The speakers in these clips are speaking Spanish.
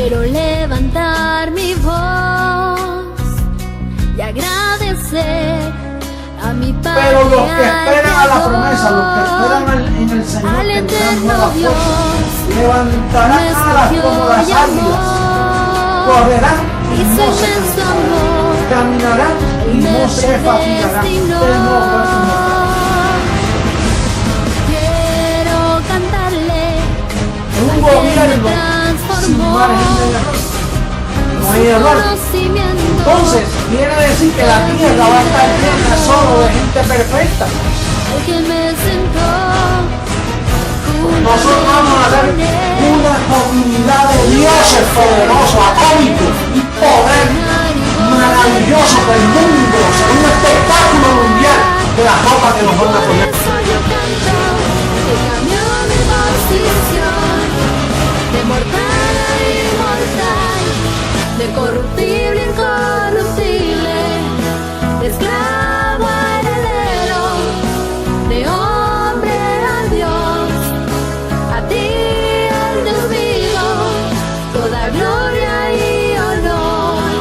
quiero levantar mi voz y agradecer a mi Padre. Pero los que esperan a la promesa, los que esperan en el Señor, al tendrán eterno nuevas Dios, fuerzas, levantarán alas como las águilas, correrán y y su no se inmenso cansarán, amor caminarán y me no se fatigarán. predestinó. Él no va a Quiero cantarle un al que me gobierno sin transformó margen de error. No hay su error. conocimiento. Entonces, quiere decir que la tierra va a estar llena solo de gente perfecta. El que me sentó Nosotros vamos a ser una comunidad de dioses poderosos, atómicos y poder maravilloso del mundo, ser un espectáculo mundial de la ropa que nos van a poner. Por eso yo canto que cambió mi posición de mortal a inmortal, de corruptible a incorruptible, de esclavo a heredero, de hombre a Dios, a ti al Dios vivo, toda gloria y honor.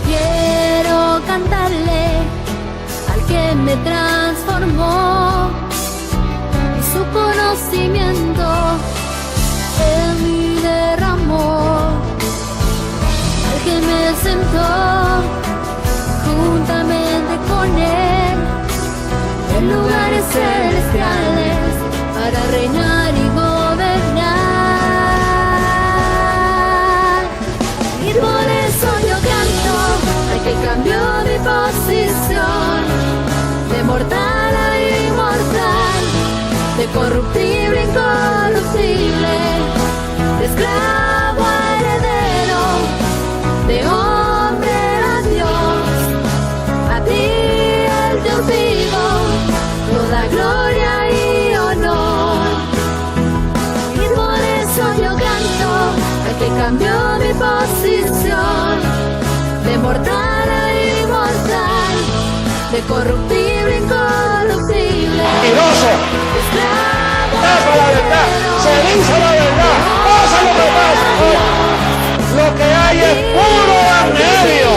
Quiero cantarle al que me transformó y su conocimiento en mí derramó, al que me sentó juntamente con él en lugares celestiales para reinar y gobernar. Y por eso yo canto al que cambió mi posición de mortal a inmortal, de corruptible a incorruptible, de esclavo a heredero, de hombre a Dios, a ti el Dios vivo, toda gloria y honor. Y por eso yo canto al que cambió mi posición de mortal a inmortal, de corruptible a incorruptible, Mentiroso, de esclavo a tapa la verdad, se dice la verdad, pasa lo que pasa. Lo que hay es puro evangelio,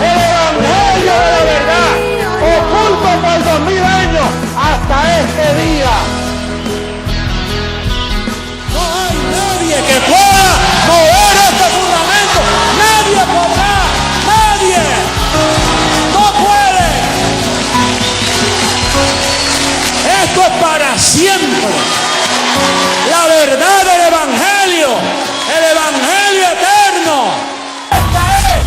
el evangelio de la verdad, oculto por 2000 años hasta este día. No hay nadie que pueda mover este fundamento, nadie podrá, nadie, no puede. Esto es para siempre. La verdad del evangelio, el evangelio eterno. Esta es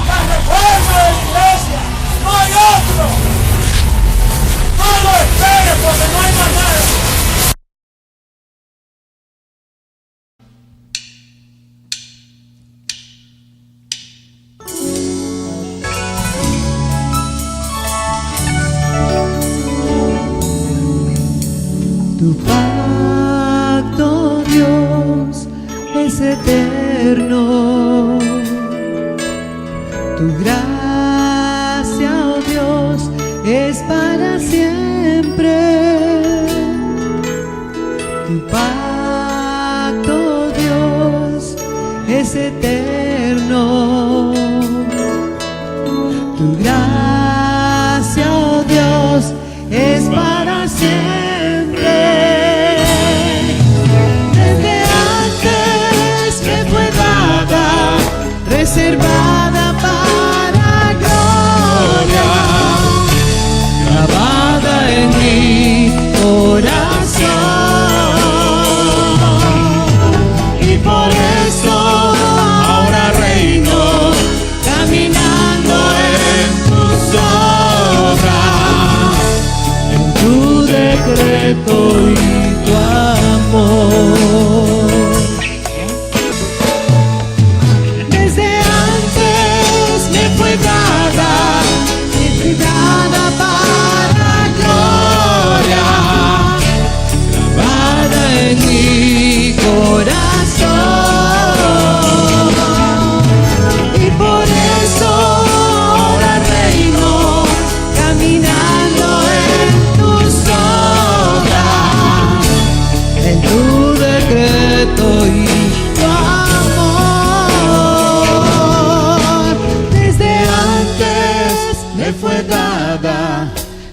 la reforma de la iglesia, no hay otro. No lo esperes porque no hay más nada. Tu pacto, Dios, es eterno. Tu gracia, oh Dios, es para siempre. Tu pacto, Dios, es eterno. Tu gracia, oh Dios, es para siempre. Desde antes que fue dada, reservada para gloria, grabada en mi corazón. Y por eso ahora reino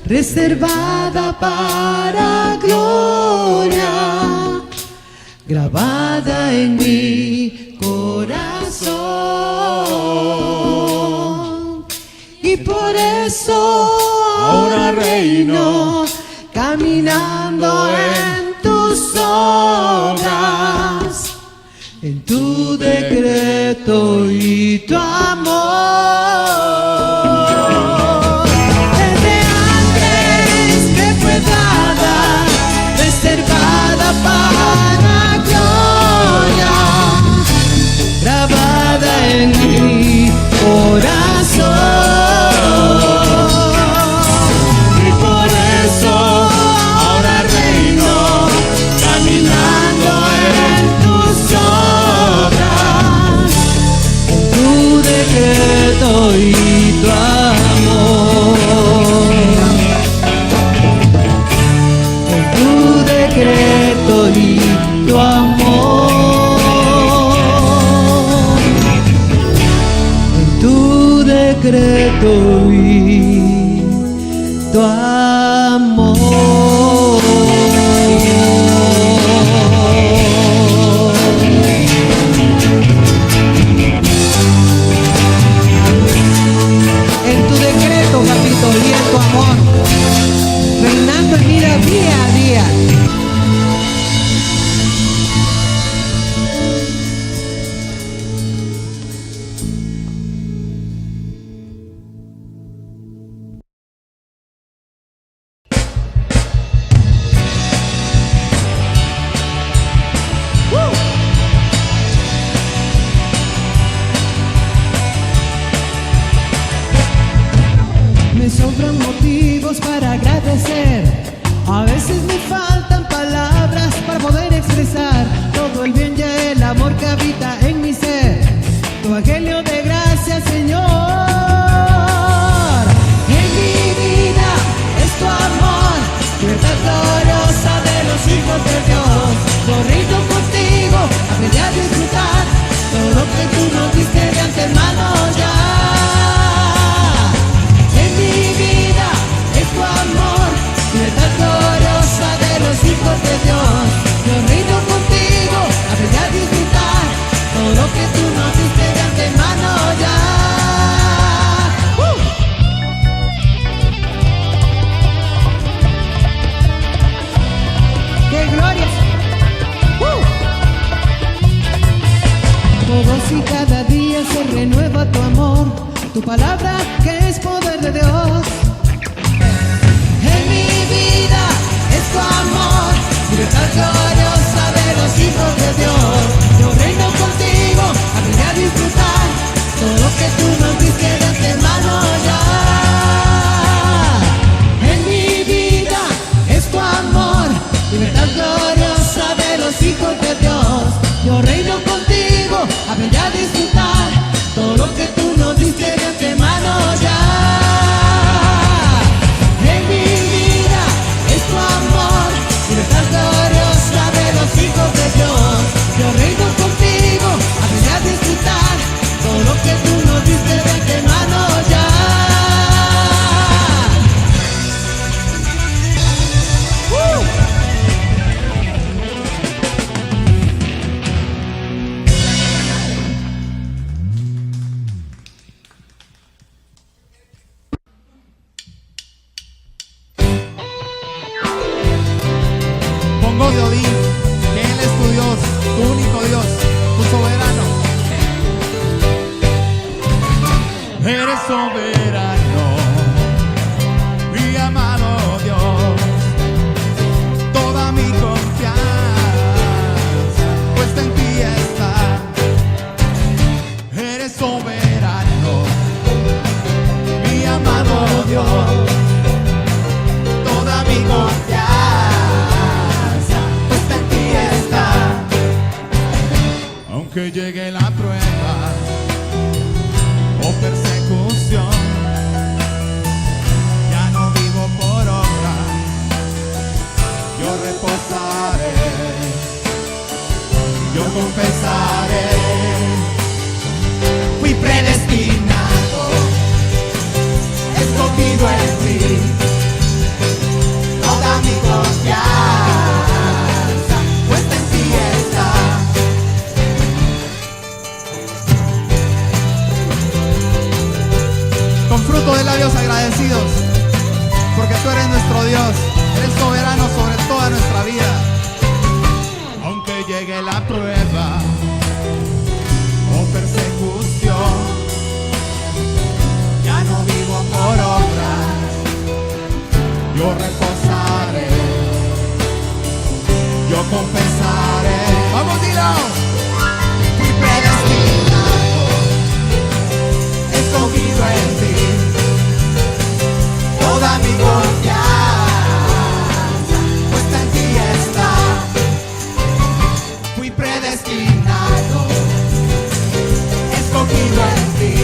reservada para gloria, grabada en mi corazón. Y por eso ahora reino, caminando en tus obras, en tu decreto y tu amor. Desde antes que fue dada, reservada para gloria, grabada en mi corazón. Y por eso ahora reino, caminando en tus obras, en tu decreto y tu amor. En tu decreto y tu amor. En tu decreto y tu amor. En tu decreto, papito, y en tu amor, reinando en vida día a día. Me sobran motivos para agradecer. A veces me faltan palabras para poder expresar todo el bien y el amor que habita en mi ser. Tu evangelio de gracia, Señor. Y en mi vida es tu amor, libertad gloriosa de los hijos de Dios. Corrido contigo, aprendí a disfrutar todo lo que tú nos diste de antemano ya. Libertad gloriosa de los hijos de Dios. Yo reino contigo, aprendí a disfrutar todo lo que tú nos diste de antemano ya. ¡Qué gloria! Todos y cada día se renueva tu amor, tu palabra que es poder de Dios. Es tu amor, libertad gloriosa de los hijos de Dios. Yo reino contigo, aprendí a disfrutar todo lo que tú nos diste de antemano ya. En mi vida es tu amor, libertad gloriosa de los hijos de Dios. Yo reino contigo, aprendí a disfrutar todo lo que tú nos diste de antemano ya. Libertad gloriosa de los hijos de Dios. Yo reino contigo, aprendí a disfrutar todo lo que tú nos diste de antemano ya. Di que Él es tu Dios, tu único Dios, tu soberano. Eres soberano, mi amado Dios. Toda mi confianza puesta en ti está. Eres soberano, mi amado Dios. Toda mi confianza que llegue la prueba o persecución, fruto de labios agradecidos, porque tú eres nuestro Dios, eres soberano sobre toda nuestra vida. Aunque llegue la prueba o persecución, ya no vivo por obras, yo reposaré, yo confesaré. Vamos, dilo. Fui predestinado, escogido en ti, toda mi confianza puesta en ti está. Fui predestinado, escogido en ti,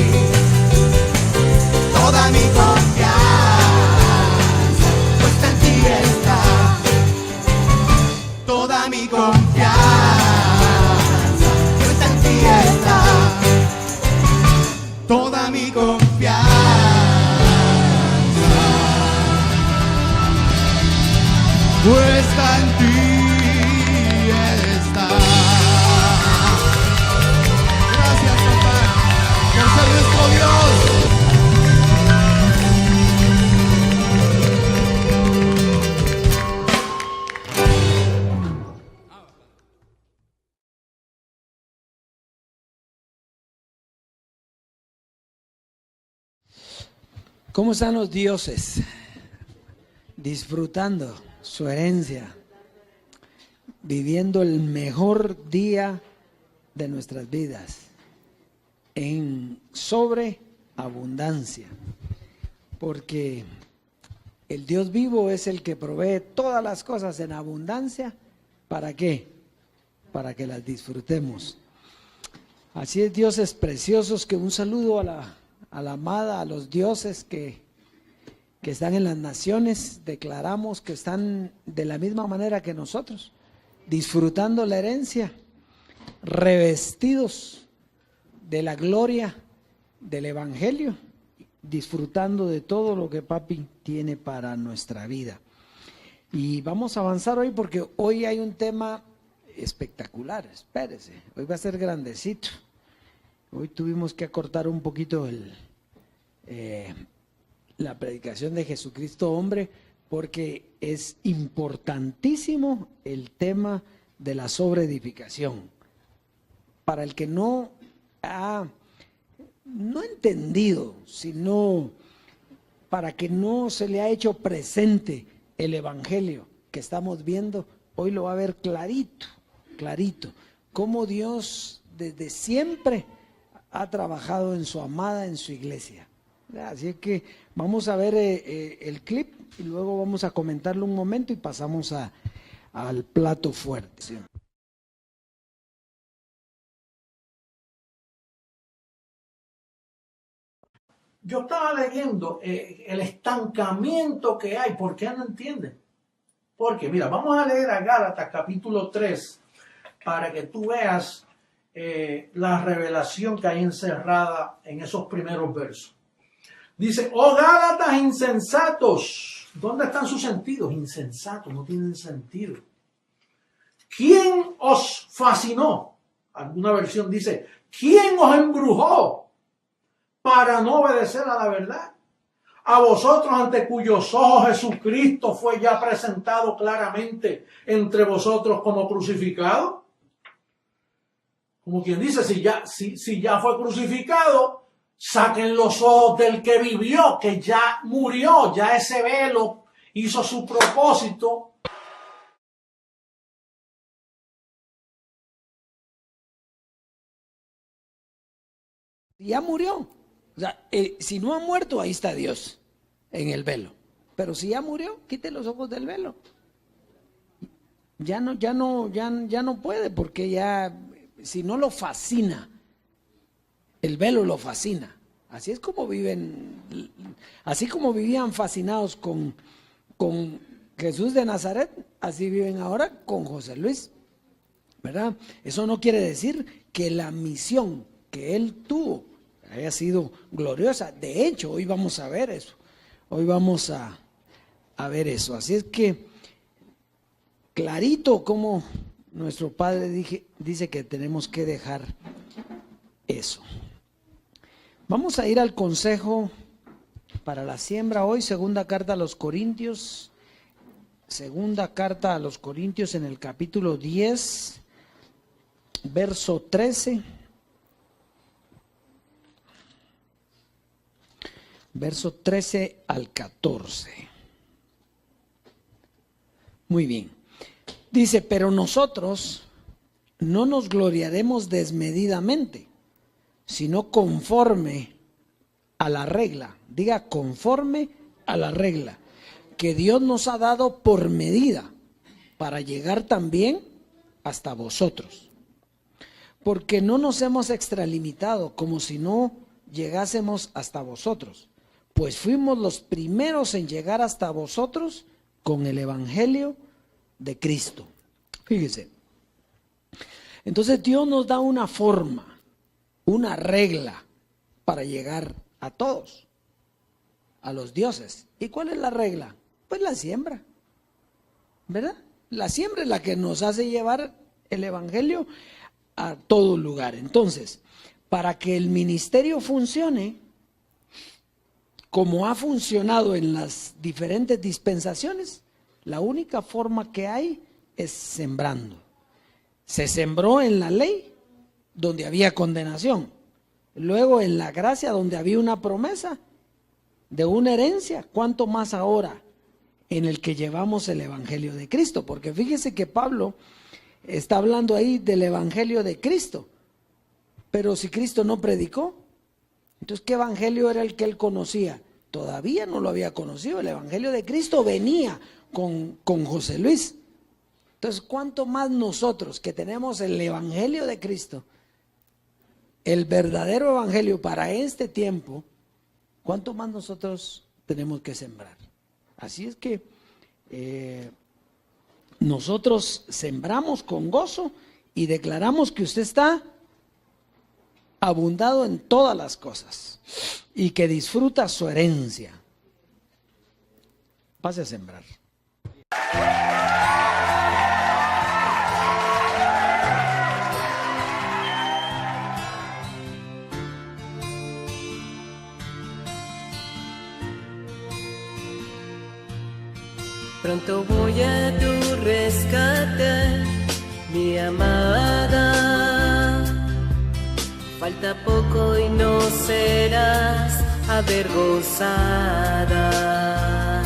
toda mi confianza puesta en ti está. Toda mi confianza puesta en ti está. Toda mi confianza puesta en ti está. Gracias, papá, por ser nuestro Dios. ¿Cómo están los dioses? Disfrutando su herencia, viviendo el mejor día de nuestras vidas, en sobreabundancia, porque el Dios vivo es el que provee todas las cosas en abundancia. ¿Para qué? Para que las disfrutemos. Así es, dioses preciosos, que un saludo a la amada, a los dioses que están en las naciones. Declaramos que están de la misma manera que nosotros, disfrutando la herencia, revestidos de la gloria del Evangelio, disfrutando de todo lo que Papi tiene para nuestra vida. Y vamos a avanzar hoy, porque hoy hay un tema espectacular. Espérese, hoy va a ser grandecito. Hoy tuvimos que acortar un poquito la predicación de Jesucristo hombre, porque es importantísimo el tema de la sobreedificación. Para el que no ha entendido, sino para que no se le ha hecho presente el Evangelio que estamos viendo, hoy lo va a ver clarito, clarito, cómo Dios desde siempre ha trabajado en su amada, en su iglesia. Así que vamos a ver el clip y luego vamos a comentarlo un momento y pasamos al plato fuerte. ¿Sí? Yo estaba leyendo el estancamiento que hay. ¿Por qué no entienden? Porque, mira, vamos a leer a Gálatas capítulo 3 para que tú veas la revelación que hay encerrada en esos primeros versos. Dice: oh Gálatas insensatos. ¿Dónde están sus sentidos? Insensatos, no tienen sentido. ¿Quién os fascinó? Alguna versión dice: ¿quién os embrujó para no obedecer a la verdad? A vosotros, ante cuyos ojos Jesucristo fue ya presentado claramente entre vosotros como crucificado. Como quien dice, si ya fue crucificado, saquen los ojos del que vivió, que ya murió, ya ese velo hizo su propósito. Ya murió. O sea, si no ha muerto, ahí está Dios, en el velo. Pero si ya murió, quite los ojos del velo. Ya no puede, porque ya, si no lo fascina, el velo lo fascina. Así es como viven, así como vivían fascinados con Jesús de Nazaret, así viven ahora con José Luis, ¿verdad? Eso no quiere decir que la misión que él tuvo haya sido gloriosa. De hecho, hoy vamos a ver eso. Hoy vamos a ver eso. Así es que, clarito como nuestro Padre dice que tenemos que dejar eso. Vamos a ir al consejo para la siembra hoy, segunda carta a los Corintios, en el capítulo 10, verso 13. Verso 13 al 14. Muy bien. Dice, pero nosotros no nos gloriaremos desmedidamente, sino conforme a la regla. Diga, conforme a la regla que Dios nos ha dado por medida para llegar también hasta vosotros. Porque no nos hemos extralimitado como si no llegásemos hasta vosotros, pues fuimos los primeros en llegar hasta vosotros con el Evangelio de Cristo. Fíjese. Entonces Dios nos da una forma, una regla para llegar a todos, a los dioses. ¿Y cuál es la regla? Pues la siembra, ¿verdad? La siembra es la que nos hace llevar el Evangelio a todo lugar. Entonces, para que el ministerio funcione, como ha funcionado en las diferentes dispensaciones, la única forma que hay es sembrando. Se sembró en la ley, donde había condenación. Luego en la gracia, donde había una promesa de una herencia. ¿Cuánto más ahora en el que llevamos el Evangelio de Cristo? Porque fíjese que Pablo está hablando ahí del Evangelio de Cristo. Pero si Cristo no predicó, entonces ¿qué evangelio era el que él conocía? Todavía no lo había conocido. El Evangelio de Cristo venía con José Luis. Entonces, ¿cuánto más nosotros que tenemos el Evangelio de Cristo, el verdadero Evangelio para este tiempo, cuánto más nosotros tenemos que sembrar? Así es que nosotros sembramos con gozo y declaramos que usted está abundado en todas las cosas y que disfruta su herencia. Pase a sembrar. Pronto voy a tu rescate, mi amada. Falta poco y no serás avergonzada.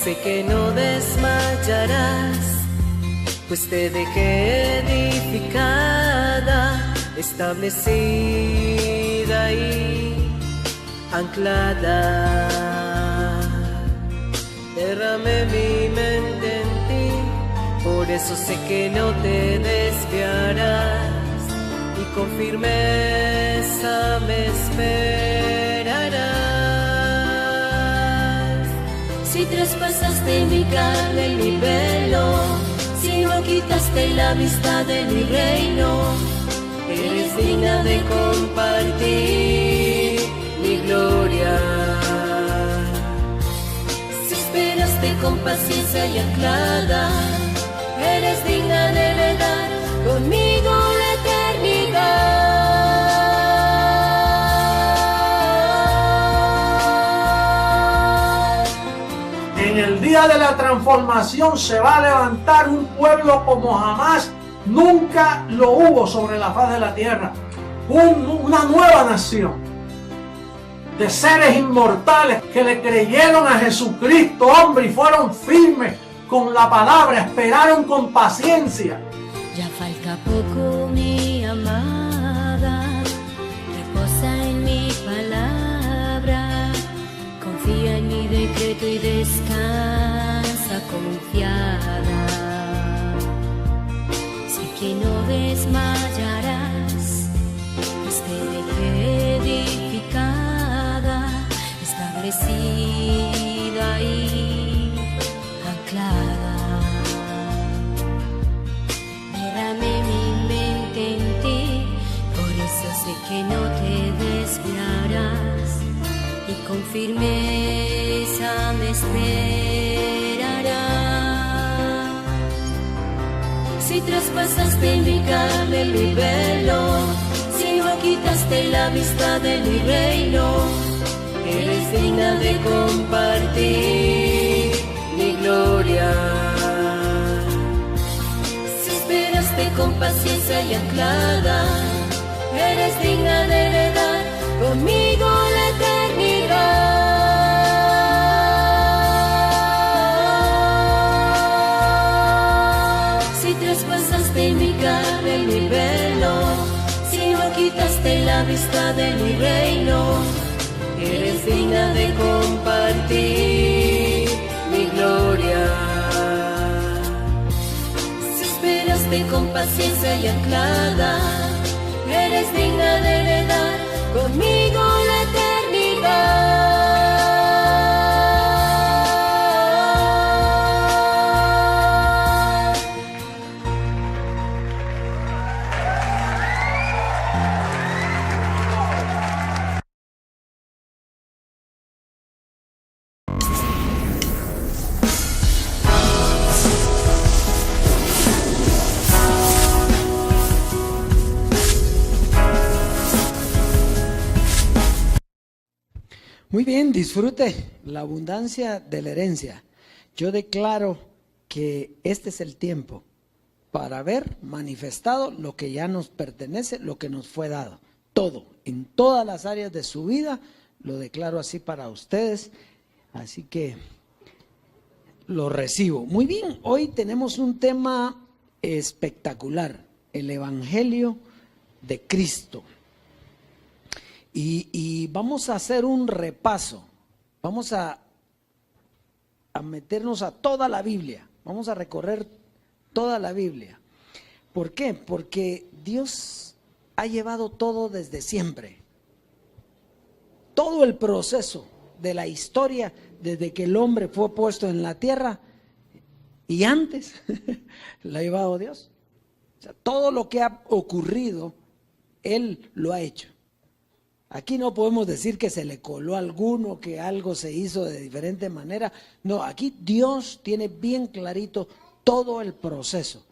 Sé que no desmayarás, pues te dejé edificada, establecida y anclada. Derramé mi mente en ti, por eso sé que no te desviarás. Y con firmeza me esperarás. Si traspasaste mi carne y mi velo, si no quitaste la vista de mi reino, eres digna de compartir mi gloria. Si esperaste con paciencia y anclada, eres digna de heredar conmigo la eternidad. En el día de la transformación se va a levantar un pueblo como jamás nunca lo hubo sobre la faz de la tierra. Una nueva nación de seres inmortales que le creyeron a Jesucristo, hombre, y fueron firmes con la palabra, esperaron con paciencia. Ya falta poco, mi amada, reposa en mi palabra, confía en mi decreto y descansa confiada. Sé que no desmayarás, pues te dejé edificada, establecida y anclada. Derramé mi mente en ti, por eso sé que no te desviarás, y con firmeza me esperarás. Si traspasaste mi carne, mi velo, si no quitaste la vista de mi reino, Eres digna de compartir mi gloria. Si esperaste con paciencia y anclada, eres digna de heredar conmigo la eternidad. Si traspasaste mi carne, mi velo, si no quitaste la vista de mi reino, eres digna de compartir mi gloria. Si esperaste con paciencia y anclada, eres digna de heredar conmigo la eternidad. Muy bien, disfrute la abundancia de la herencia. Yo declaro que este es el tiempo para ver manifestado lo que ya nos pertenece, lo que nos fue dado. Todo, en todas las áreas de su vida, lo declaro así para ustedes. Así que lo recibo. Muy bien, hoy tenemos un tema espectacular, el Evangelio de Cristo. Y vamos a hacer un repaso, vamos a meternos a toda la Biblia, vamos a recorrer toda la Biblia. ¿Por qué? Porque Dios ha llevado todo desde siempre, todo el proceso de la historia, desde que el hombre fue puesto en la tierra y antes, lo ha llevado Dios. O sea, todo lo que ha ocurrido, Él lo ha hecho. Aquí no podemos decir que se le coló a alguno, que algo se hizo de diferente manera. No, aquí Dios tiene bien clarito todo el proceso.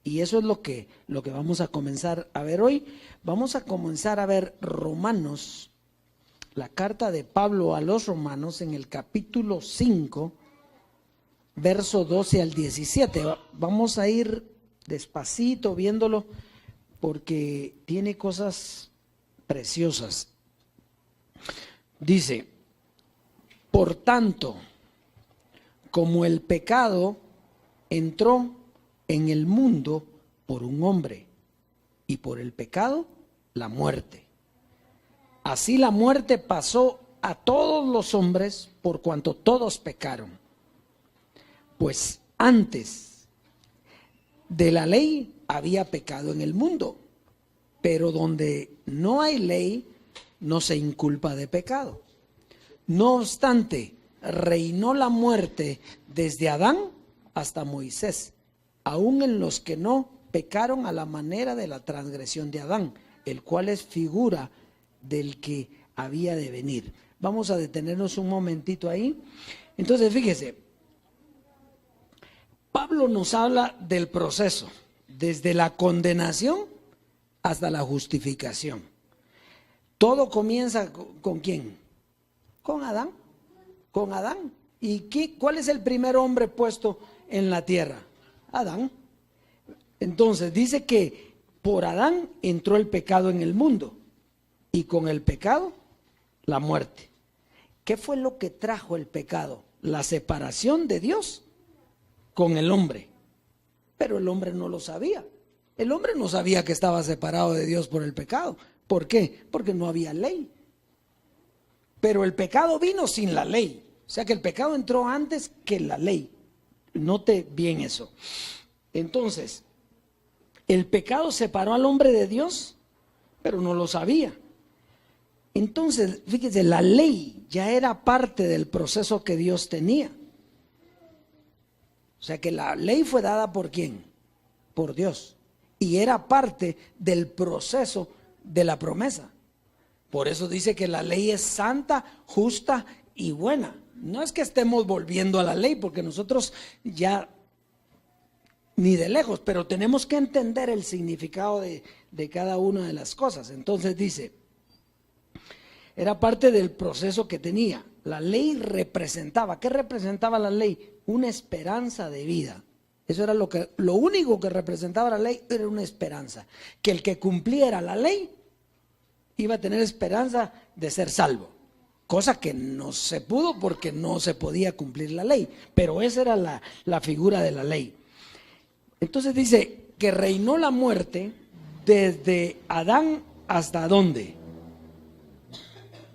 Y eso es lo que vamos a comenzar a ver hoy. Vamos a comenzar a ver Romanos, la carta de Pablo a los Romanos en el capítulo 5, verso 12 al 17. Vamos a ir despacito viéndolo porque tiene cosas preciosas. Dice, por tanto, como el pecado entró en el mundo por un hombre, y por el pecado la muerte. Así la muerte pasó a todos los hombres por cuanto todos pecaron. Pues antes de la ley había pecado en el mundo, pero donde no hay ley, no se inculpa de pecado. No obstante, reinó la muerte desde Adán hasta Moisés, aun en los que no pecaron a la manera de la transgresión de Adán, el cual es figura del que había de venir. Vamos a detenernos un momentito ahí. Entonces, fíjese, Pablo nos habla del proceso, desde la condenación hasta la justificación. Todo comienza ¿con quién? Con Adán. Con Adán. ¿Y cuál es el primer hombre puesto en la tierra? Adán. Entonces dice que por Adán entró el pecado en el mundo y con el pecado la muerte. ¿Qué fue lo que trajo el pecado? La separación de Dios con el hombre. Pero el hombre no lo sabía. El hombre no sabía que estaba separado de Dios por el pecado. ¿Por qué? Porque no había ley. Pero el pecado vino sin la ley. O sea que el pecado entró antes que la ley. Note bien eso. Entonces, el pecado separó al hombre de Dios, pero no lo sabía. Entonces, fíjese, la ley ya era parte del proceso que Dios tenía. O sea que la ley fue dada ¿por quién? Por Dios. Y era parte del proceso de la promesa. Por eso dice que la ley es santa, justa y buena. No es que estemos volviendo a la ley, porque nosotros ya ni de lejos, pero tenemos que entender el significado de cada una de las cosas. Entonces dice, era parte del proceso que tenía. La ley representaba, ¿qué representaba la ley? Una esperanza de vida. Eso era lo único que representaba la ley, era una esperanza. Que el que cumpliera la ley iba a tener esperanza de ser salvo. Cosa que no se pudo porque no se podía cumplir la ley. Pero esa era la figura de la ley. Entonces dice que reinó la muerte desde Adán hasta ¿dónde?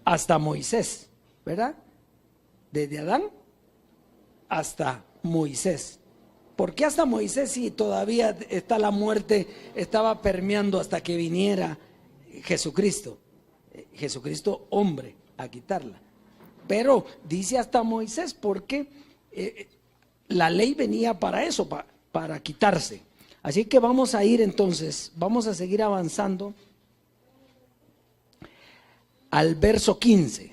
Hasta Moisés, ¿verdad? Desde Adán hasta Moisés. ¿Por qué hasta Moisés si todavía está la muerte, estaba permeando hasta que viniera Jesucristo? Jesucristo hombre a quitarla. Pero dice hasta Moisés porque la ley venía para eso, para quitarse. Así que vamos a ir entonces, vamos a seguir avanzando al verso 15.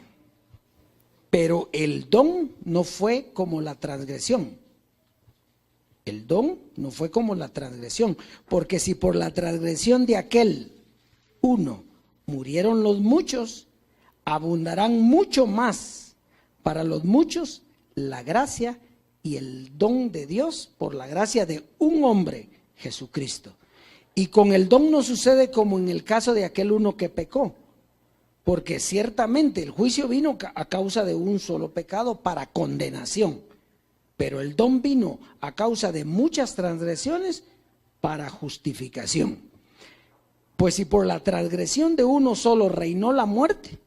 Pero el don no fue como la transgresión. El don no fue como la transgresión, porque si por la transgresión de aquel uno murieron los muchos, abundarán mucho más para los muchos la gracia y el don de Dios por la gracia de un hombre, Jesucristo. Y con el don no sucede como en el caso de aquel uno que pecó, porque ciertamente el juicio vino a causa de un solo pecado para condenación, pero el don vino a causa de muchas transgresiones para justificación. Pues si por la transgresión de uno solo reinó la muerte,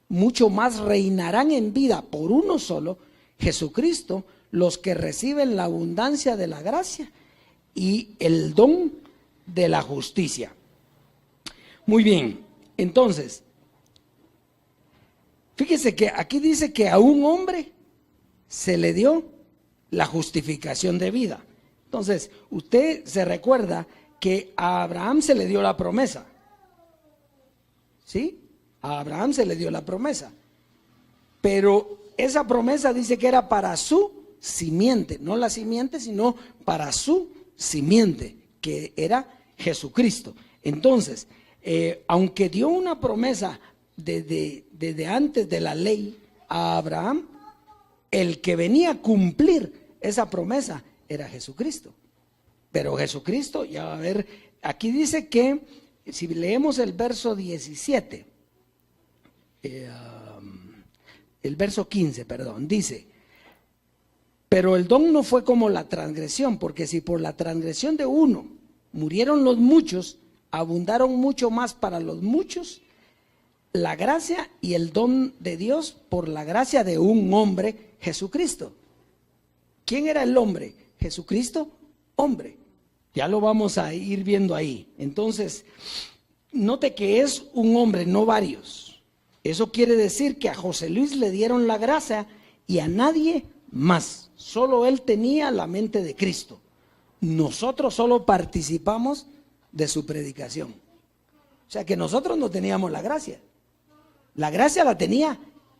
mucho más reinarán en vida por uno solo, Jesucristo, los que reciben la abundancia de la gracia y el don de la justicia. Muy bien, entonces, fíjese que aquí dice que a un hombre se le dio la justificación de vida. Entonces, usted se recuerda que a Abraham se le dio la promesa. ¿Sí? A Abraham se le dio la promesa. Pero esa promesa dice que era para su simiente, no la simiente, sino para su simiente, que era Jesucristo. Entonces, aunque dio una promesa desde antes de la ley a Abraham, el que venía a cumplir esa promesa era Jesucristo. Pero Jesucristo, ya va a ver, aquí dice que, si leemos el verso 17, el verso 15, perdón, dice: pero el don no fue como la transgresión, porque si por la transgresión de uno murieron los muchos, abundaron mucho más para los muchos la gracia y el don de Dios por la gracia de un hombre, Jesucristo. ¿Quién era el hombre? Jesucristo, hombre. Ya lo vamos a ir viendo ahí. Entonces, note que es un hombre, no varios. Eso quiere decir que a José Luis le dieron la gracia y a nadie más. Solo él tenía la mente de Cristo. Nosotros solo participamos de su predicación. O sea que nosotros no teníamos la gracia. La gracia la tenía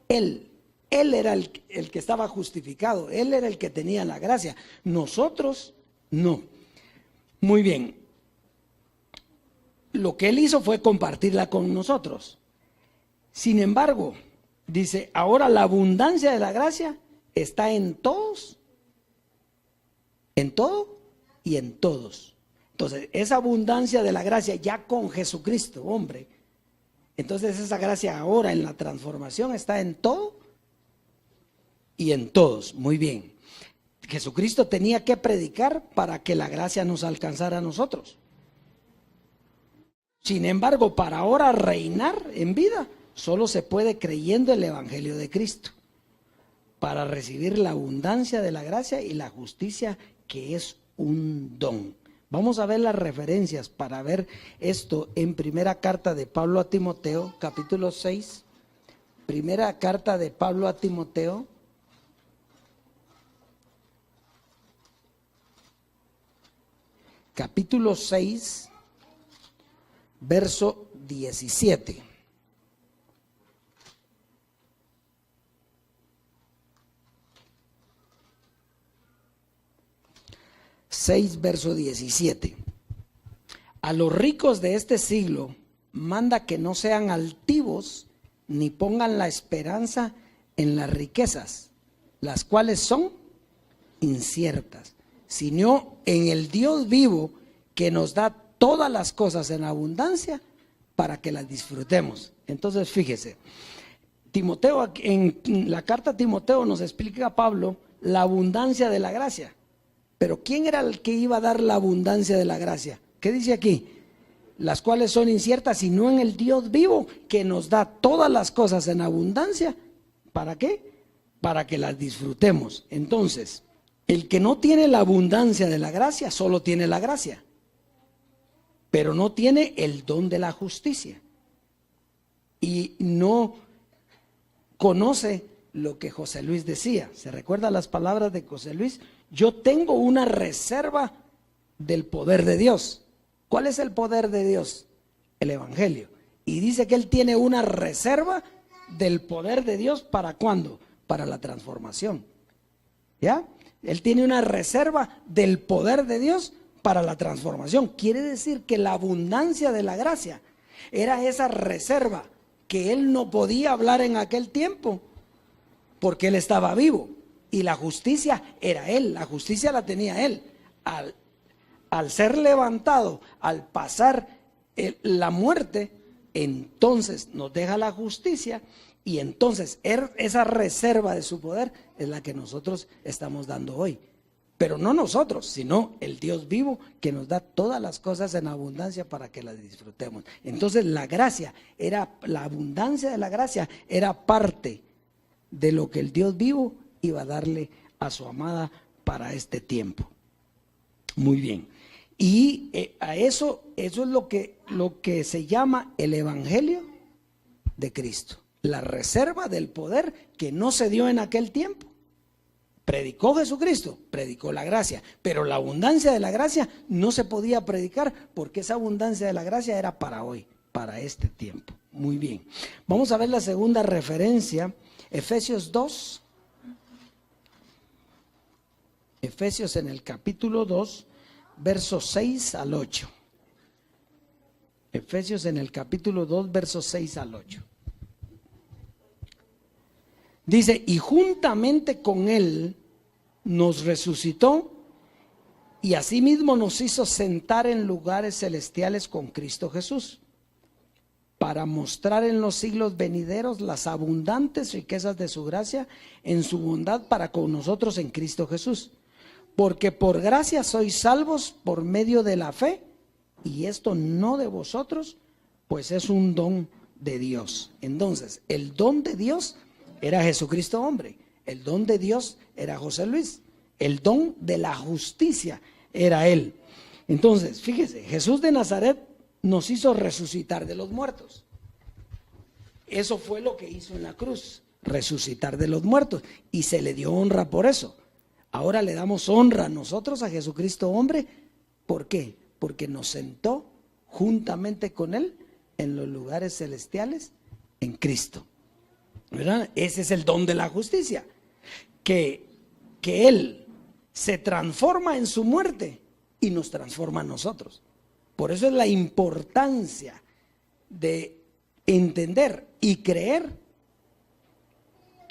él. Él era el que estaba justificado. Él era el que tenía la gracia. Nosotros no. Muy bien. Lo que él hizo fue compartirla con nosotros. Sin embargo, dice, ahora la abundancia de la gracia está en todos, en todo y en todos. Entonces, esa abundancia de la gracia ya con Jesucristo, hombre. Entonces, esa gracia ahora en la transformación está en todo y en todos. Muy bien. Jesucristo tenía que predicar para que la gracia nos alcanzara a nosotros. Sin embargo, para ahora reinar en vida, solo se puede creyendo el Evangelio de Cristo, para recibir la abundancia de la gracia y la justicia, que es un don. Vamos a ver las referencias para ver esto en primera carta de Pablo a Timoteo, capítulo 6. Primera carta de Pablo a Timoteo, capítulo 6, verso 17. Verso 17. A los ricos de este siglo manda que no sean altivos ni pongan la esperanza en las riquezas, las cuales son inciertas, sino en el Dios vivo que nos da todas las cosas en abundancia para que las disfrutemos. Entonces, fíjese, Timoteo, en la carta a Timoteo nos explica Pablo la abundancia de la gracia. Pero ¿quién era el que iba a dar la abundancia de la gracia? ¿Qué dice aquí? Las cuales son inciertas, sino en el Dios vivo que nos da todas las cosas en abundancia. ¿Para qué? Para que las disfrutemos. Entonces, el que no tiene la abundancia de la gracia, solo tiene la gracia, pero no tiene el don de la justicia. Y no conoce lo que José Luis decía. ¿Se recuerda las palabras de José Luis? Yo tengo una reserva del poder de Dios. ¿Cuál es el poder de Dios? El Evangelio. Y dice que él tiene una reserva del poder de Dios. ¿Para cuándo? Para la transformación. ¿Ya? Él tiene una reserva del poder de Dios para la transformación. Quiere decir que la abundancia de la gracia era esa reserva que él no podía hablar en aquel tiempo porque él estaba vivo. Y la justicia era él, la justicia la tenía él. Al ser levantado, al pasar la muerte, entonces nos deja la justicia y entonces esa reserva de su poder es la que nosotros estamos dando hoy. Pero no nosotros, sino el Dios vivo que nos da todas las cosas en abundancia para que las disfrutemos. Entonces la abundancia de la gracia era parte de lo que el Dios vivo iba a darle a su amada para este tiempo. Muy bien. Y a eso es lo que se llama el Evangelio de Cristo. La reserva del poder que no se dio en aquel tiempo. Predicó Jesucristo, predicó la gracia, pero la abundancia de la gracia no se podía predicar porque esa abundancia de la gracia era para hoy, para este tiempo. Muy bien. Vamos a ver la segunda referencia, Efesios 2. Efesios en el capítulo 2, versos 6 al 8. Efesios en el capítulo 2, versos 6 al 8. Dice, y juntamente con él nos resucitó y asimismo nos hizo sentar en lugares celestiales con Cristo Jesús, para mostrar en los siglos venideros las abundantes riquezas de su gracia en su bondad para con nosotros en Cristo Jesús. Porque por gracia sois salvos por medio de la fe, y esto no de vosotros, pues es un don de Dios. Entonces, el don de Dios era Jesucristo hombre, el don de Dios era José Luis, el don de la justicia era él. Entonces, fíjese, Jesús de Nazaret nos hizo resucitar de los muertos. Eso fue lo que hizo en la cruz, resucitar de los muertos, y se le dio honra por eso. Ahora le damos honra nosotros a Jesucristo hombre. ¿Por qué? Porque nos sentó juntamente con él en los lugares celestiales en Cristo. ¿Verdad? Ese es el don de la justicia, que él se transforma en su muerte y nos transforma a nosotros. Por eso es la importancia de entender y creer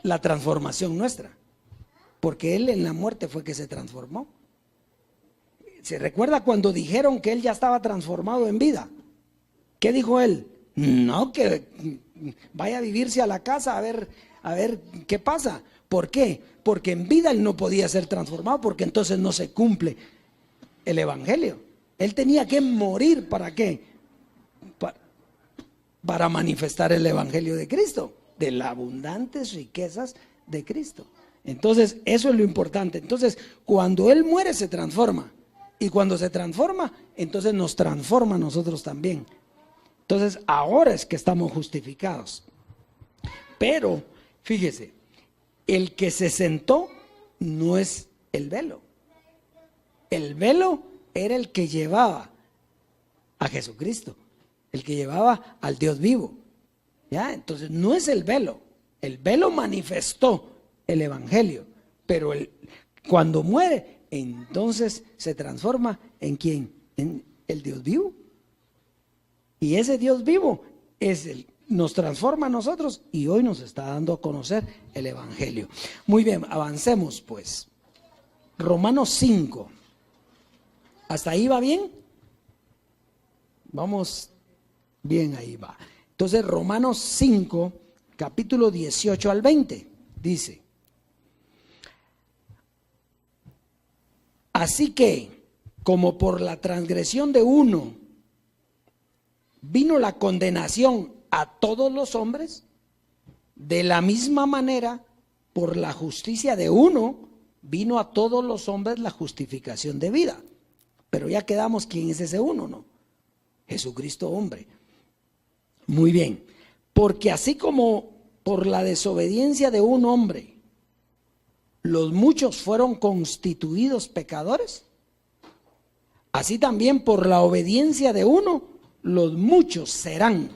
la transformación nuestra, porque él en la muerte fue que se transformó. ¿Se recuerda cuando dijeron que él ya estaba transformado en vida? ¿Qué dijo él? No, que vaya a vivirse a la casa a ver qué pasa. ¿Por qué? Porque en vida él no podía ser transformado, porque entonces no se cumple el Evangelio. Él tenía que morir. ¿Para qué? Para manifestar el Evangelio de Cristo, de las abundantes riquezas de Cristo. Entonces, eso es lo importante. Entonces, cuando él muere se transforma, y cuando se transforma, entonces nos transforma a nosotros también. Entonces, ahora es que estamos justificados. Pero, fíjese, el que se sentó no es el velo. El velo era el que llevaba a Jesucristo, el que llevaba al Dios vivo. ¿Ya? Entonces, no es el velo. El velo manifestó el Evangelio, pero cuando muere, entonces se transforma ¿en quién? En el Dios vivo. Y ese Dios vivo es nos transforma a nosotros y hoy nos está dando a conocer el Evangelio. Muy bien, avancemos pues. Romanos 5. ¿Hasta ahí va bien? Vamos bien, ahí va. Entonces, Romanos 5, capítulo 18 al 20, dice: así que, como por la transgresión de uno vino la condenación a todos los hombres, de la misma manera, por la justicia de uno vino a todos los hombres la justificación de vida. Pero ya quedamos, ¿quién es ese uno, no? Jesucristo hombre. Muy bien, porque así como por la desobediencia de un hombre los muchos fueron constituidos pecadores, así también por la obediencia de uno los muchos serán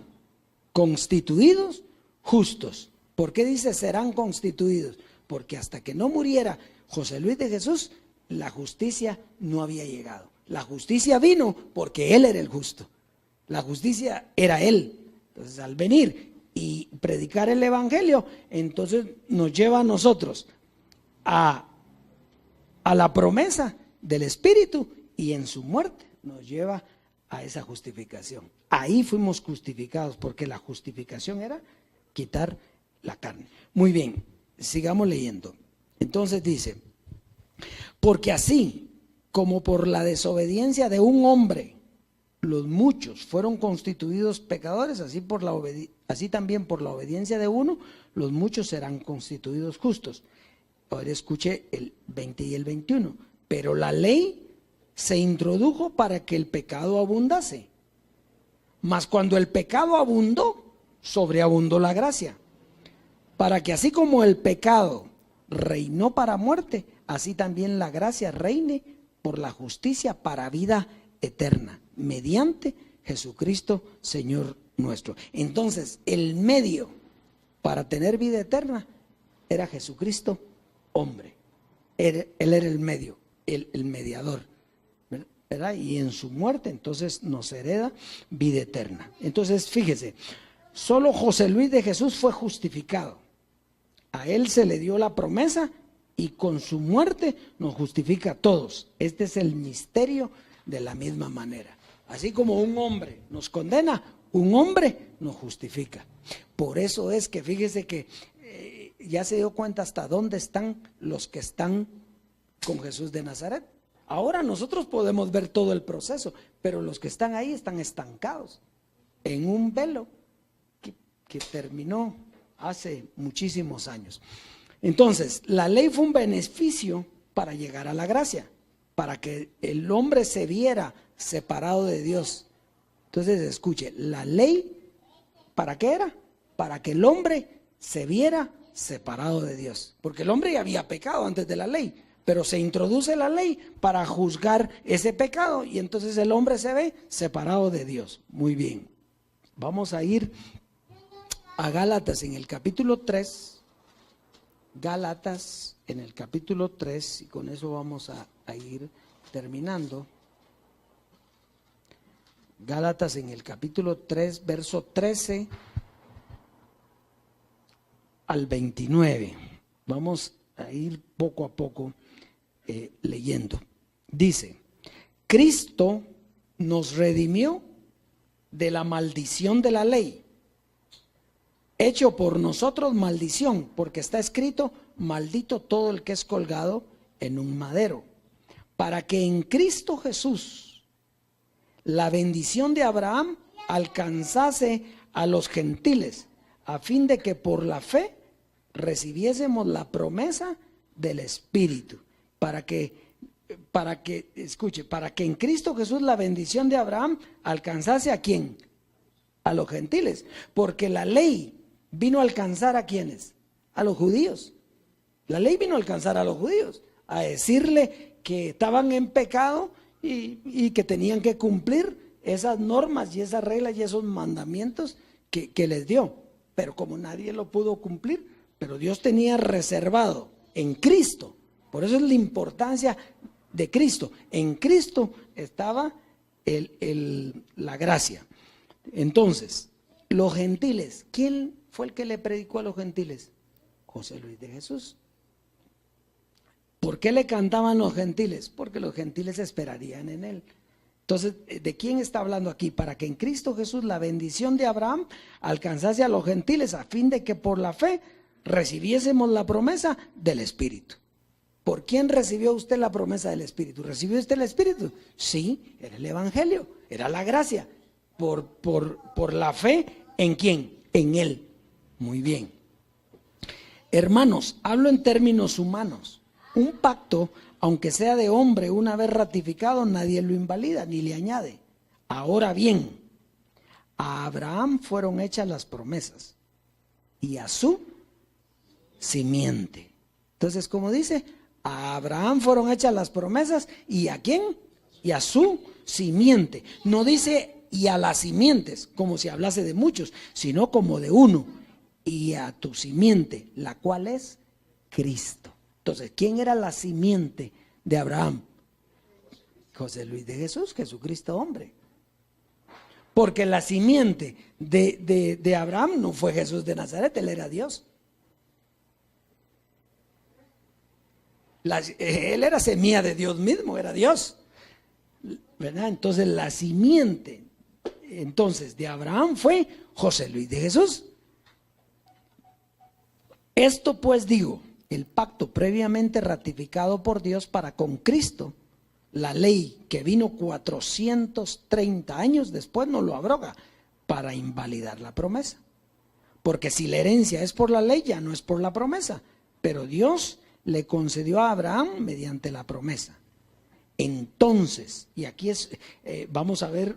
constituidos justos. ¿Por qué dice serán constituidos? Porque hasta que no muriera José Luis de Jesús, la justicia no había llegado. La justicia vino porque él era el justo. La justicia era él. Entonces, al venir y predicar el Evangelio, entonces nos lleva a nosotros a la promesa del Espíritu, y en su muerte nos lleva a esa justificación. Ahí fuimos justificados, porque la justificación era quitar la carne. Muy bien, sigamos leyendo. Entonces dice: porque así como por la desobediencia de un hombre los muchos fueron constituidos pecadores, así también por la obediencia de uno los muchos serán constituidos justos. Ahora escuche el 20 y el 21. Pero la ley se introdujo para que el pecado abundase. Mas cuando el pecado abundó, sobreabundó la gracia, para que así como el pecado reinó para muerte, así también la gracia reine por la justicia para vida eterna, mediante Jesucristo Señor nuestro. Entonces, el medio para tener vida eterna era Jesucristo hombre. Él era el medio, el mediador, ¿verdad? Y en su muerte entonces nos hereda vida eterna. Entonces, fíjese, solo José Luis de Jesús fue justificado. A él se le dio la promesa y con su muerte nos justifica a todos. Este es el misterio de la misma manera. Así como un hombre nos condena, un hombre nos justifica. Por eso es que fíjese que ya se dio cuenta hasta dónde están los que están con Jesús de Nazaret. Ahora nosotros podemos ver todo el proceso, pero los que están ahí están estancados en un velo que terminó hace muchísimos años. Entonces, la ley fue un beneficio para llegar a la gracia, para que el hombre se viera separado de Dios. Entonces, escuche, la ley, ¿para qué era? Para que el hombre se viera separado de Dios, porque el hombre ya había pecado antes de la ley, pero se introduce la ley para juzgar ese pecado y entonces el hombre se ve separado de Dios. Muy bien, vamos a ir a Gálatas en el capítulo 3, Gálatas en el capítulo 3, y con eso vamos a ir terminando. Gálatas en el capítulo 3, verso 13 al 29. Vamos a ir poco a poco leyendo. Dice: Cristo nos redimió de la maldición de la ley, hecho por nosotros maldición, porque está escrito: maldito todo el que es colgado en un madero, para que en Cristo Jesús la bendición de Abraham alcanzase a los gentiles, a fin de que por la fe recibiésemos la promesa del Espíritu, para que en Cristo Jesús la bendición de Abraham alcanzase ¿a quién? A los gentiles, porque la ley vino a alcanzar ¿a quiénes? A los judíos. La ley vino a alcanzar a los judíos, a decirle que estaban en pecado y que tenían que cumplir esas normas y esas reglas y esos mandamientos que les dio. Pero como nadie lo pudo cumplir, pero Dios tenía reservado en Cristo. Por eso es la importancia de Cristo. En Cristo estaba la gracia. Entonces, los gentiles. ¿Quién fue el que le predicó a los gentiles? José Luis de Jesús. ¿Por qué le cantaban los gentiles? Porque los gentiles esperarían en él. Entonces, ¿de quién está hablando aquí? Para que en Cristo Jesús la bendición de Abraham alcanzase a los gentiles, a fin de que por la fe recibiésemos la promesa del Espíritu. ¿Por quién recibió usted la promesa del Espíritu? ¿Recibió usted el Espíritu? Sí, era el Evangelio, era la gracia. Por la fe, ¿en quién? En Él. Muy bien. Hermanos, hablo en términos humanos. Un pacto, aunque sea de hombre, una vez ratificado, nadie lo invalida ni le añade. Ahora bien, a Abraham fueron hechas las promesas y a su simiente. Entonces, como dice, a Abraham fueron hechas las promesas y ¿a quién? Y a su simiente. No dice y a las simientes, como si hablase de muchos, sino como de uno. Y a tu simiente, la cual es Cristo. Entonces, ¿quién era la simiente de Abraham? José Luis de Jesús, Jesucristo hombre. Porque la simiente de Abraham no fue Jesús de Nazaret, él era Dios. Él era semilla de Dios mismo, era Dios, ¿verdad? Entonces la simiente de Abraham fue José Luis de Jesús. Esto pues digo, el pacto previamente ratificado por Dios para con Cristo, la ley que vino 430 años después no lo abroga para invalidar la promesa. Porque si la herencia es por la ley, ya no es por la promesa, pero Dios le concedió a Abraham mediante la promesa. Entonces, y aquí vamos a ver,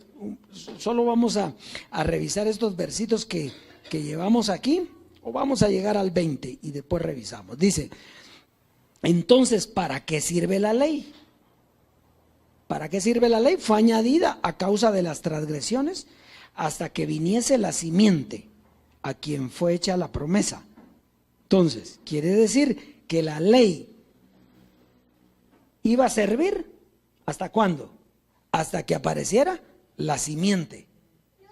solo vamos a revisar estos versitos que llevamos aquí, o vamos a llegar al 20 y después revisamos. Dice, entonces, ¿para qué sirve la ley? ¿Para qué sirve la ley? Fue añadida a causa de las transgresiones hasta que viniese la simiente a quien fue hecha la promesa. Entonces, quiere decir que la ley iba a servir ¿hasta cuándo? Hasta que apareciera la simiente.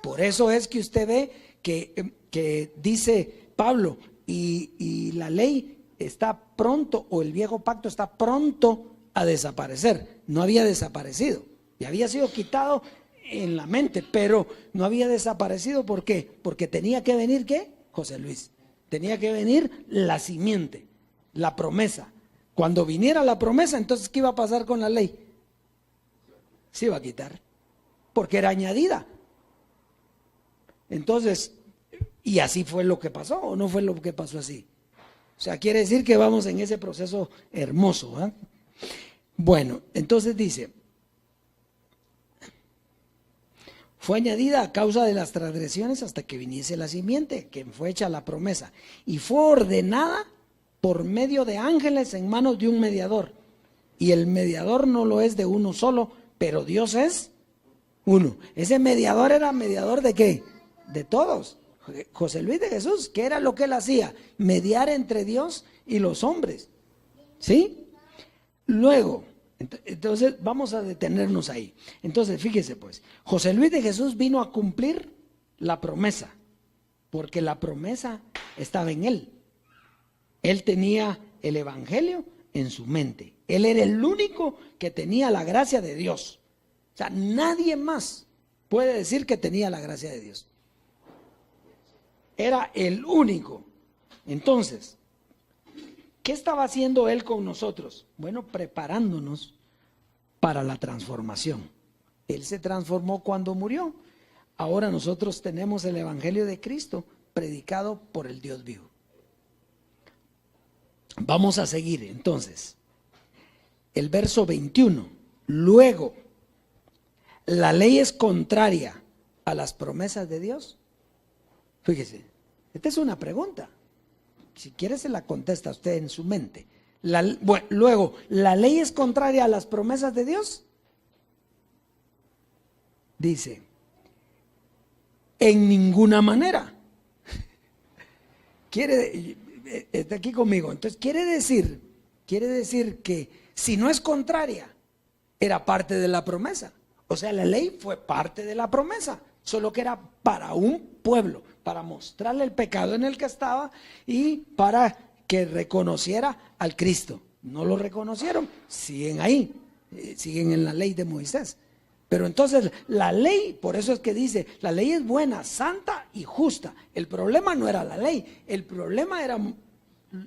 Por eso es que usted ve que dice Pablo, y la ley está pronto, o el viejo pacto está pronto a desaparecer. No había desaparecido, y había sido quitado en la mente, pero no había desaparecido. ¿Por qué? Porque tenía que venir, ¿qué? José Luis, tenía que venir la simiente, la promesa. Cuando viniera la promesa, entonces ¿qué iba a pasar con la ley? Se iba a quitar, porque era añadida. Entonces, y así fue lo que pasó, ¿o no fue lo que pasó así? O sea, quiere decir que vamos en ese proceso hermoso, ¿eh? Bueno, entonces dice, fue añadida a causa de las transgresiones hasta que viniese la simiente, que fue hecha la promesa, y fue ordenada por medio de ángeles en manos de un mediador. Y el mediador no lo es de uno solo, pero Dios es uno. Ese mediador era mediador ¿de qué? De todos. José Luis de Jesús, ¿qué era lo que él hacía? Mediar entre Dios y los hombres. ¿Sí? Luego, entonces vamos a detenernos ahí. Entonces, fíjese pues, José Luis de Jesús vino a cumplir la promesa, porque la promesa estaba en él. Él tenía el evangelio en su mente. Él era el único que tenía la gracia de Dios. O sea, nadie más puede decir que tenía la gracia de Dios. Era el único. Entonces, ¿qué estaba haciendo él con nosotros? Bueno, preparándonos para la transformación. Él se transformó cuando murió. Ahora nosotros tenemos el evangelio de Cristo predicado por el Dios vivo. Vamos a seguir entonces. El verso 21. Luego, ¿la ley es contraria a las promesas de Dios? Fíjese, esta es una pregunta. Si quiere se la contesta usted en su mente. Luego, ¿la ley es contraria a las promesas de Dios? Dice, en ninguna manera. Está aquí conmigo. Entonces quiere decir que si no es contraria, era parte de la promesa. O sea, la ley fue parte de la promesa, solo que era para un pueblo, para mostrarle el pecado en el que estaba y para que reconociera al Cristo. No lo reconocieron, siguen ahí, siguen en la ley de Moisés. Pero entonces la ley, por eso es que dice, la ley es buena, santa y justa. El problema no era la ley, el problema eran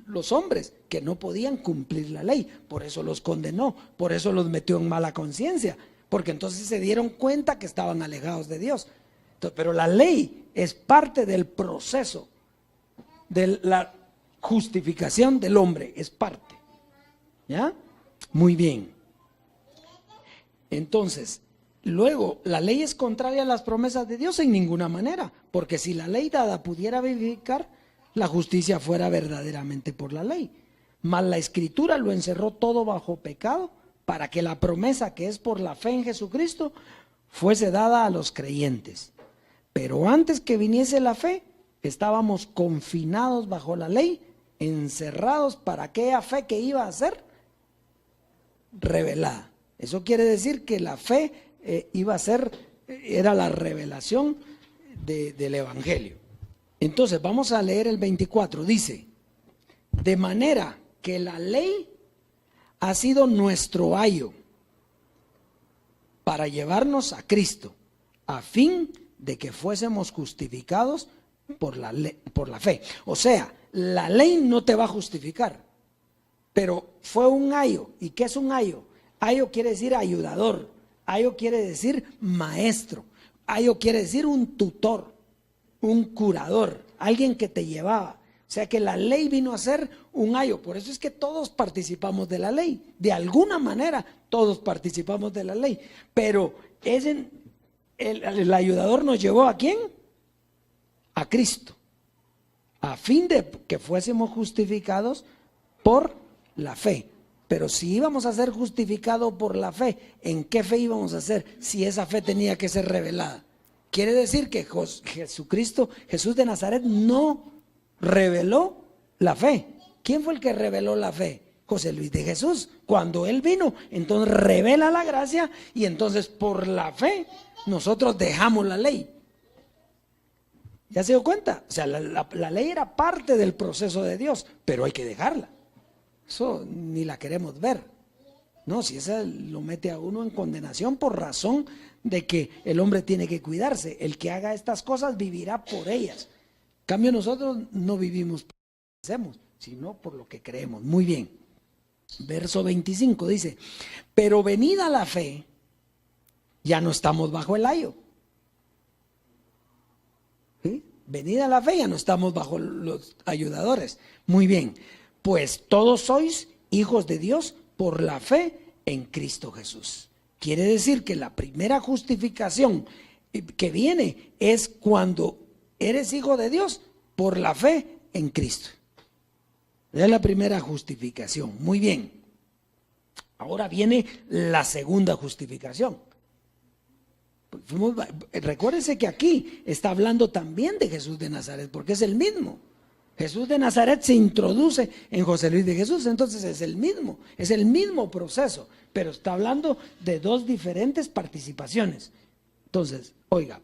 los hombres que no podían cumplir la ley. Por eso los condenó, por eso los metió en mala conciencia, porque entonces se dieron cuenta que estaban alejados de Dios. Entonces, pero la ley es parte del proceso de la justificación del hombre, es parte. ¿Ya? Muy bien. Entonces, luego, ¿la ley es contraria a las promesas de Dios? En ninguna manera, porque si la ley dada pudiera vivificar, la justicia fuera verdaderamente por la ley. Mas la Escritura lo encerró todo bajo pecado, para que la promesa que es por la fe en Jesucristo fuese dada a los creyentes. Pero antes que viniese la fe, estábamos confinados bajo la ley, encerrados para aquella fe que iba a ser revelada. Eso quiere decir que la fe iba a ser, era la revelación del Evangelio. Entonces vamos a leer el 24, dice, de manera que la ley ha sido nuestro ayo para llevarnos a Cristo, a fin de que fuésemos justificados por la fe. O sea, la ley no te va a justificar, pero fue un ayo. ¿Y qué es un ayo? Ayo quiere decir ayudador, ayo quiere decir maestro, ayo quiere decir un tutor, un curador, alguien que te llevaba. O sea que la ley vino a ser un ayo. Por eso es que todos participamos de la ley. De alguna manera todos participamos de la ley. Pero el ayudador nos llevó ¿a quién? A Cristo. A fin de que fuésemos justificados por la fe. Pero si íbamos a ser justificados por la fe, ¿en qué fe íbamos a ser? Si esa fe tenía que ser revelada. Quiere decir que Jesucristo, Jesús de Nazaret, no reveló la fe. ¿Quién fue el que reveló la fe? José Luis de Jesús. Cuando él vino, entonces revela la gracia y entonces por la fe nosotros dejamos la ley. ¿Ya se dio cuenta? O sea, la ley era parte del proceso de Dios, pero hay que dejarla. Eso ni la queremos ver. No, si esa lo mete a uno en condenación por razón de que el hombre tiene que cuidarse. El que haga estas cosas vivirá por ellas. En cambio nosotros no vivimos por lo que hacemos, sino por lo que creemos. Muy bien. Verso 25 dice, pero venida la fe, ya no estamos bajo el ayo. ¿Sí? Venida la fe, ya no estamos bajo los ayudadores. Muy bien. Pues todos sois hijos de Dios por la fe en Cristo Jesús. Quiere decir que la primera justificación que viene es cuando eres hijo de Dios por la fe en Cristo. Es la primera justificación. Muy bien. Ahora viene la segunda justificación. Recuérdense que aquí está hablando también de Jesús de Nazaret, porque es el mismo. Jesús de Nazaret se introduce en José Luis de Jesús, entonces es el mismo proceso, pero está hablando de dos diferentes participaciones. Entonces, oiga,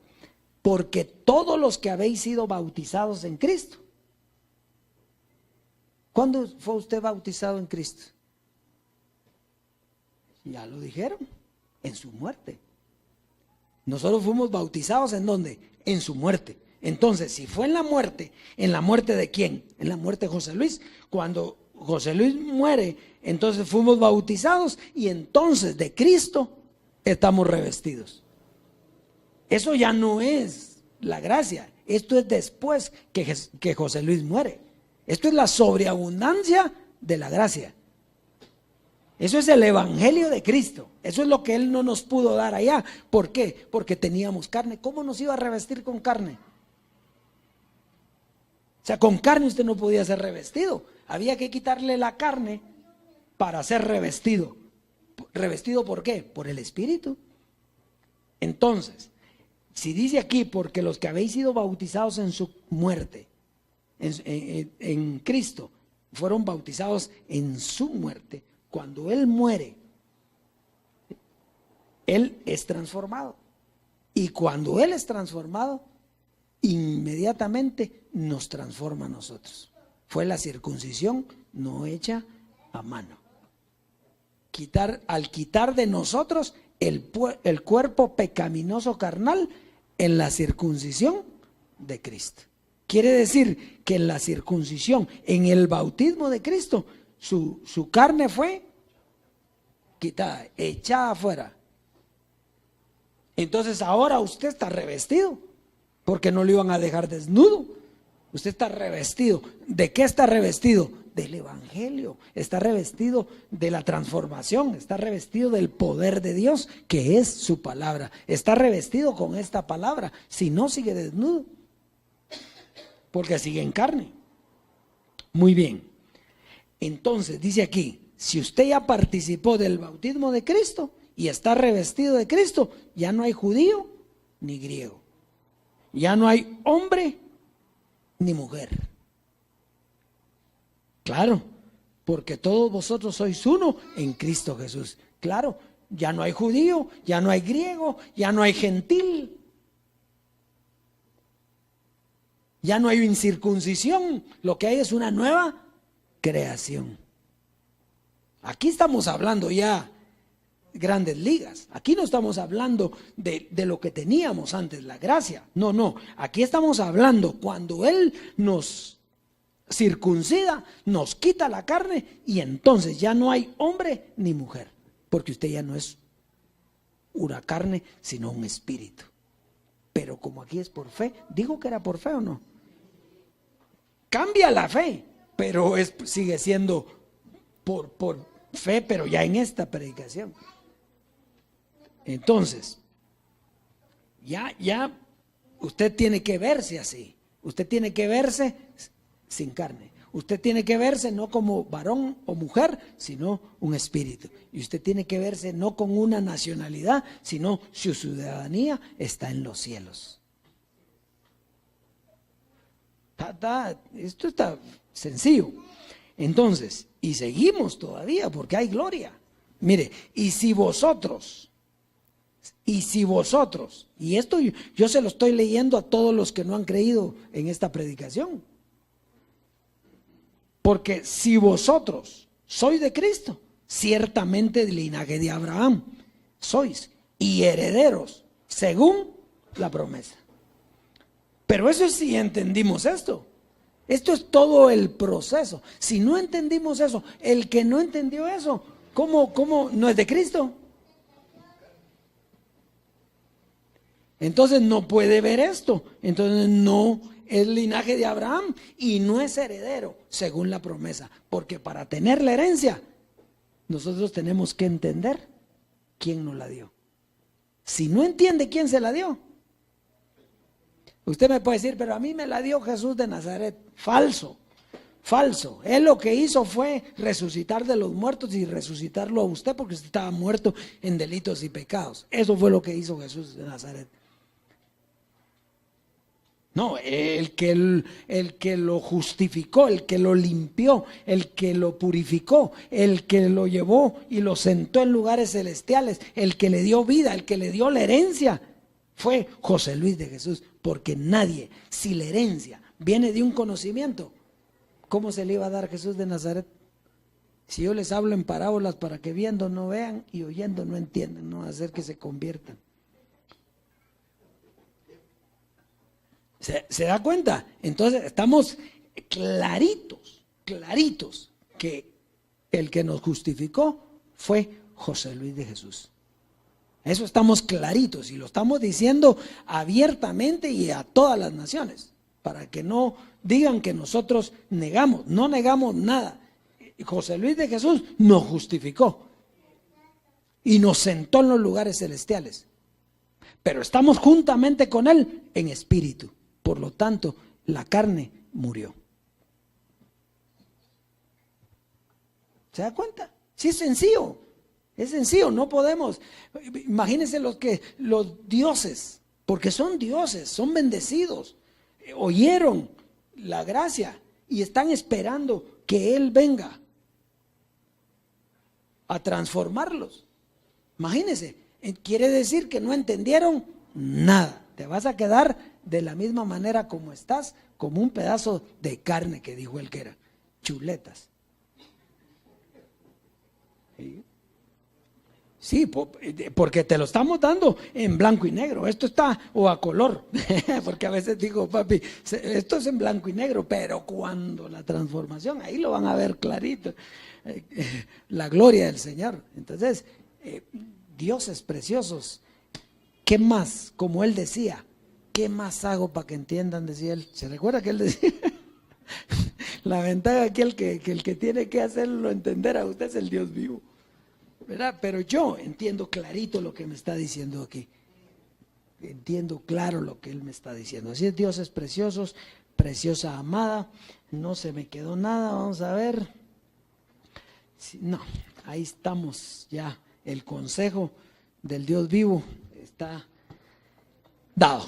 porque todos los que habéis sido bautizados en Cristo. ¿Cuándo fue usted bautizado en Cristo? Ya lo dijeron, en su muerte. Nosotros fuimos bautizados ¿en dónde? En su muerte. Entonces, si fue en la muerte ¿de quién? En la muerte de José Luis. Cuando José Luis muere, entonces fuimos bautizados y entonces de Cristo estamos revestidos. Eso ya no es la gracia. Esto es después que José Luis muere. Esto es la sobreabundancia de la gracia. Eso es el evangelio de Cristo. Eso es lo que Él no nos pudo dar allá. ¿Por qué? Porque teníamos carne. ¿Cómo nos iba a revestir con carne? O sea, con carne usted no podía ser revestido. Había que quitarle la carne para ser revestido. ¿Revestido por qué? Por el Espíritu. Entonces, si dice aquí, porque los que habéis sido bautizados en su muerte, en Cristo, fueron bautizados en su muerte. Cuando Él muere, Él es transformado. Y cuando Él es transformado, inmediatamente nos transforma a nosotros. Fue la circuncisión no hecha a mano. Al quitar de nosotros el cuerpo pecaminoso carnal en la circuncisión de Cristo. Quiere decir que en la circuncisión, en el bautismo de Cristo, su carne fue quitada, echada afuera. Entonces ahora usted está revestido, porque no lo iban a dejar desnudo. Usted está revestido. ¿De qué está revestido? Del Evangelio. Está revestido de la transformación. Está revestido del poder de Dios, que es su palabra. Está revestido con esta palabra. Si no, sigue desnudo, porque sigue en carne. Muy bien. Entonces dice aquí, si usted ya participó del bautismo de Cristo y está revestido de Cristo, ya no hay judío ni griego. Ya no hay hombre ni mujer. Claro, porque todos vosotros sois uno en Cristo Jesús. Claro, ya no hay judío, ya no hay griego, ya no hay gentil. Ya no hay incircuncisión, lo que hay es una nueva creación. Aquí estamos hablando ya grandes ligas. Aquí no estamos hablando de lo que teníamos antes, la gracia. No, aquí estamos hablando cuando Él nos circuncida, nos quita la carne y entonces ya no hay hombre ni mujer, porque usted ya no es una carne, sino un espíritu. Pero como aquí es por fe, ¿digo que era por fe o no? Cambia la fe, pero sigue siendo por fe, pero ya en esta predicación. Entonces, ya usted tiene que verse así. Usted tiene que verse sin carne. Usted tiene que verse no como varón o mujer, sino un espíritu. Y usted tiene que verse no con una nacionalidad, sino su ciudadanía está en los cielos. Esto está sencillo. Entonces, y seguimos todavía porque hay gloria. Mire, y si vosotros, y esto yo se lo estoy leyendo a todos los que no han creído en esta predicación. Porque si vosotros sois de Cristo, ciertamente del linaje de Abraham sois y herederos según la promesa. Pero eso es si entendimos esto. Esto es todo el proceso. Si no entendimos eso, el que no entendió eso, ¿cómo no es de Cristo? Entonces no puede ver esto. Entonces no es linaje de Abraham y no es heredero según la promesa. Porque para tener la herencia, nosotros tenemos que entender quién nos la dio. Si no entiende quién se la dio, usted me puede decir, pero a mí me la dio Jesús de Nazaret. Falso. Él lo que hizo fue resucitar de los muertos y resucitarlo a usted porque usted estaba muerto en delitos y pecados. Eso fue lo que hizo Jesús de Nazaret. No, el que lo justificó, el que lo limpió, el que lo purificó, el que lo llevó y lo sentó en lugares celestiales, el que le dio vida, el que le dio la herencia, fue José Luis de Jesús. Porque nadie, si la herencia viene de un conocimiento, ¿cómo se le iba a dar Jesús de Nazaret? Si yo les hablo en parábolas para que viendo no vean y oyendo no entiendan, no hacer que se conviertan. ¿Se da cuenta? Entonces estamos claritos que el que nos justificó fue José Luis de Jesús. Eso estamos claritos y lo estamos diciendo abiertamente y a todas las naciones, para que no digan que nosotros negamos, no negamos nada. José Luis de Jesús nos justificó y nos sentó en los lugares celestiales, pero estamos juntamente con Él en espíritu. Por lo tanto, la carne murió. ¿Se da cuenta? Sí, es sencillo. Es sencillo, no podemos. Imagínense los dioses, porque son dioses, son bendecidos, oyeron la gracia y están esperando que Él venga a transformarlos. Imagínense, quiere decir que no entendieron nada. Te vas a quedar de la misma manera como estás, como un pedazo de carne que dijo él que era, chuletas. Sí, porque te lo estamos dando en blanco y negro. Esto está o a color, porque a veces digo, papi, esto es en blanco y negro, pero cuando la transformación, ahí lo van a ver clarito, la gloria del Señor. Entonces, dioses preciosos, ¿qué más? Como él decía, ¿qué más hago para que entiendan? Decía él. ¿Se recuerda que él decía? La ventaja aquí, el que tiene que hacerlo entender a usted es el Dios vivo, ¿verdad? Pero yo entiendo clarito lo que me está diciendo aquí. Entiendo claro lo que él me está diciendo. Así es, dioses preciosos, preciosa amada. No se me quedó nada, vamos a ver. No, ahí estamos ya. El consejo del Dios vivo está dado.